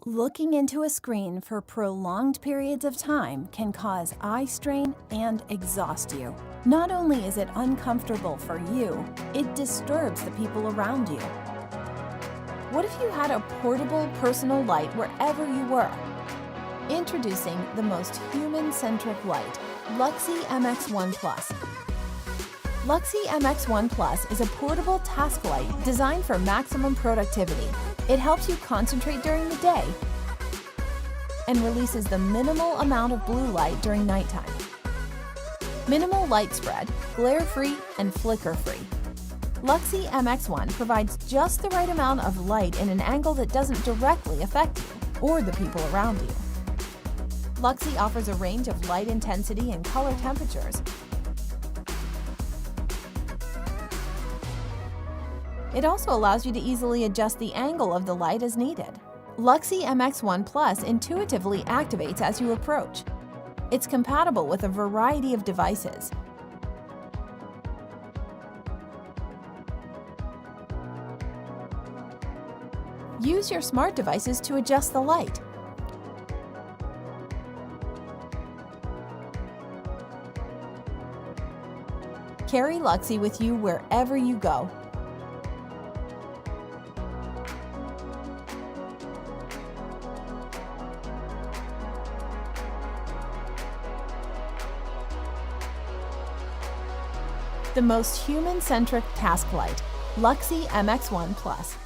Looking into a screen for prolonged periods of time can cause eye strain and exhaust you. Not only is it uncomfortable for you, it disturbs the people around you. What if you had a portable personal light wherever you were? Introducing the most human-centric light, LUXI MX1 PLUS. LUXI MX1 PLUS is a portable task light designed for maximum productivity. It helps you concentrate during the day and releases the minimal amount of blue light during nighttime. Minimal light spread, glare-free, and flicker-free. LUXI MX1 provides just the right amount of light in an angle that doesn't directly affect you or the people around you. LUXI offers a range of light intensity and color temperatures. It also allows you to easily adjust the angle of the light as needed. LUXI MX1 PLUS intuitively activates as you approach. It's compatible with a variety of devices. Use your smart devices to adjust the light. Carry LUXI with you wherever you go. The most human-centric task light, LUXI MX1 PLUS.